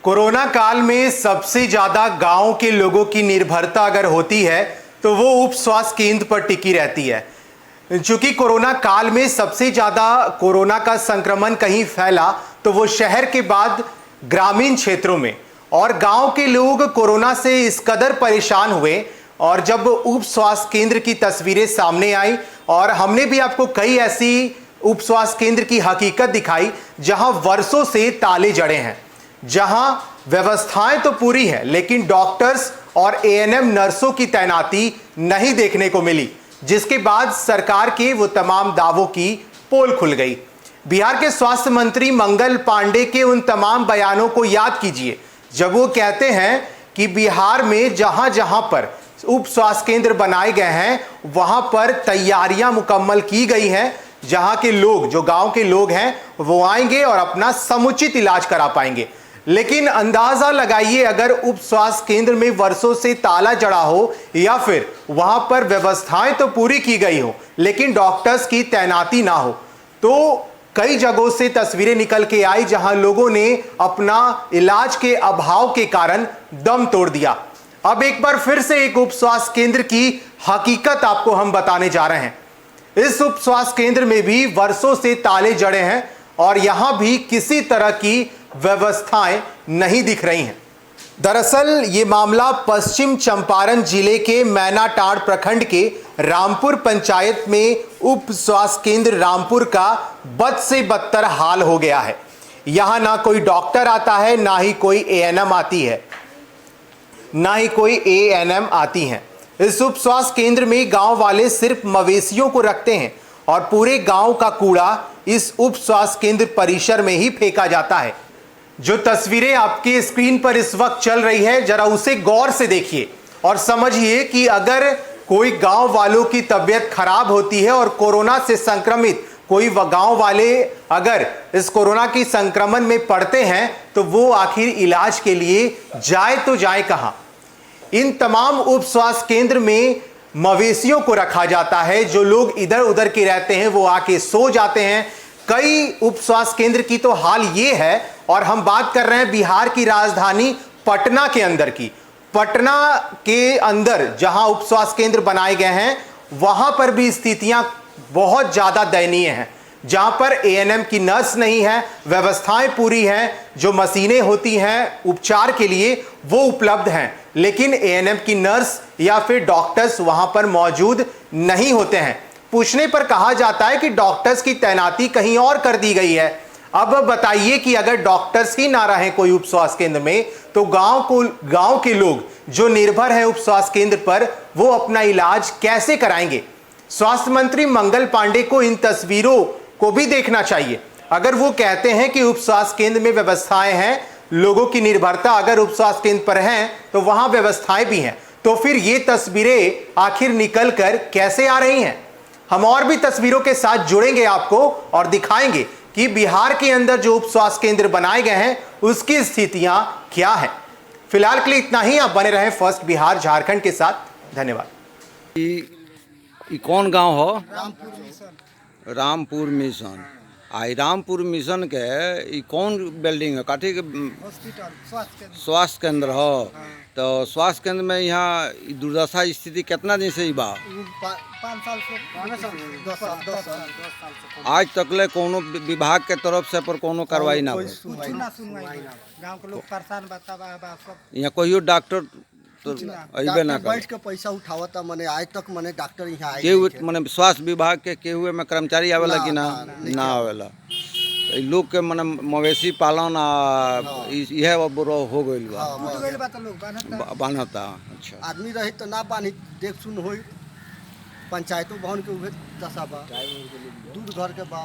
Corona काल में सबसे ज्यादा गांव के लोगों की निर्भरता अगर होती है तो वो उप स्वास्थ्य केंद्र पर टिकी रहती है। चूंकि कोरोना काल में सबसे ज्यादा कोरोना का संक्रमण कहीं फैला तो वो शहर के बाद ग्रामीण क्षेत्रों में, और गांव के लोग कोरोना से इस कदर परेशान हुए। और जब उप स्वास्थ्य केंद्र की तस्वीरें सामने आई और हमने भी आपको कई ऐसी उप स्वास्थ्य केंद्र की हकीकत दिखाई जहां वर्षों से ताले जड़े हैं, जहां व्यवस्थाएं तो पूरी है लेकिन डॉक्टर्स और एएनएम नर्सों की तैनाती नहीं देखने को मिली, जिसके बाद सरकार के वो तमाम दावों की पोल खुल गई। बिहार के स्वास्थ्य मंत्री मंगल पांडे के उन तमाम बयानों को याद कीजिए जब वो कहते हैं कि बिहार में जहां जहां पर उप स्वास्थ्य केंद्र बनाए गए हैं वहां पर तैयारियां मुकम्मल की गई हैं, जहां के लोग, जो गांव के लोग हैं, वो आएंगे और अपना समुचित इलाज करा पाएंगे। लेकिन अंदाजा लगाइए, अगर उप स्वास्थ्य केंद्र में वर्षों से ताला जड़ा हो या फिर वहां पर व्यवस्थाएं तो पूरी की गई हो लेकिन डॉक्टर्स की तैनाती ना हो, तो कई जगहों से तस्वीरें निकल के आई जहां लोगों ने अपना इलाज के अभाव के कारण दम तोड़ दिया। अब एक बार फिर से एक उप स्वास्थ्य केंद्र की हकीकत आपको हम बताने जा रहे हैं। इस उप स्वास्थ्य केंद्र में भी वर्षों से ताले जड़े हैं और यहां भी किसी तरह की व्यवस्थाएं नहीं दिख रही हैं। दरअसल ये मामला पश्चिम चंपारण जिले के मैनाटांड़ प्रखंड के रामपुर पंचायत में उप स्वास्थ्य केंद्र रामपुर का बद से बदतर हाल हो गया है। यहां ना कोई डॉक्टर आता है, ना ही कोई एएनएम आती है, ना ही कोई एएनएम आती हैं। इस उप स्वास्थ्य केंद्र में गांव वाले सिर्फ मवेशियों को रखते हैं और पूरे गांव का कूड़ा इस उप स्वास्थ्य केंद्र परिसर में ही फेंका जाता है। जो तस्वीरें आपकी स्क्रीन पर इस वक्त चल रही है, जरा उसे गौर से देखिए और समझिए कि अगर कोई गांव वालों की तबीयत खराब होती है और कोरोना से संक्रमित कोई गांव वाले अगर इस कोरोना की संक्रमण में पड़ते हैं तो वो आखिर इलाज के लिए जाए तो जाए कहां। इन तमाम उप स्वास्थ्य केंद्र में मवेशियों को रखा जाता है, जो लोग इधर उधर के रहते हैं वो आके सो जाते हैं। कई उप स्वास्थ्य केंद्र की तो हाल ये है, और हम बात कर रहे हैं बिहार की राजधानी पटना के अंदर की। पटना के अंदर जहां उप स्वास्थ्य केंद्र बनाए गए हैं वहां पर भी स्थितियां बहुत ज्यादा दयनीय हैं, जहां पर एएनएम की नर्स नहीं है, व्यवस्थाएं पूरी हैं, जो मशीनें होती हैं उपचार के लिए वो उपलब्ध हैं, लेकिन एएनएम की नर्स या फिर डॉक्टर्स वहां पर मौजूद नहीं होते हैं। पूछने पर कहा जाता है कि डॉक्टर्स की तैनाती कहीं और कर दी गई है। अब बताइए कि अगर डॉक्टर्स ही ना रहे कोई उप स्वास्थ्य केंद्र में तो गांव के लोग जो निर्भर हैं उप स्वास्थ्य केंद्र पर, वो अपना इलाज कैसे कराएंगे। स्वास्थ्य मंत्री मंगल पांडे को इन तस्वीरों को भी देखना चाहिए। अगर वो कहते हैं कि उप स्वास्थ्य केंद्र में व्यवस्थाएं हैं, लोगों की निर्भरता अगर उप स्वास्थ्य केंद्र पर है तो वहां व्यवस्थाएं भी हैं, तो फिर ये तस्वीरें आखिर निकल कर कैसे आ रही हैं। हम और भी तस्वीरों के साथ जुड़ेंगे आपको और दिखाएंगे कि बिहार के अंदर जो उप स्वास्थ्य केंद्र बनाए गए हैं उसकी स्थितियां क्या है। फिलहाल के लिए इतना ही। आप बने रहें फर्स्ट बिहार झारखंड के साथ। धन्यवाद। ई कौन गांव हो? रामपुर मिशन। आई रामपुर मिशन के ई कौन बिल्डिंग है? काठी के हॉस्पिटल स्वास्थ्य केंद्र हो। तो स्वास्थ्य केंद्र में यहाँ दुर्दशा स्थिति कितना दिन से ही बा? 5 साल से 10 साल आज तकले कोनो विभाग के तरफ से पर कोनो कार्रवाई ना हो। गांव के लोग परेशान बता सब। यहाँ कोई डॉक्टर तो अइबे ना बैठ के पैसा उठावता, मने आज तक मने डॉक्टर यहाँ आए के मने स्वास्थ्य विभाग के केहुए में कर्मचारी आवेला कि ना आवेला। तो ई लोग के मने मवेशी पालन यह हो गइल बा बान्हता। अच्छा, आदमी रही तो ना बानी देख सुन होई। पंचायतों भवन के उहे दशा बा, दूध घर के बा।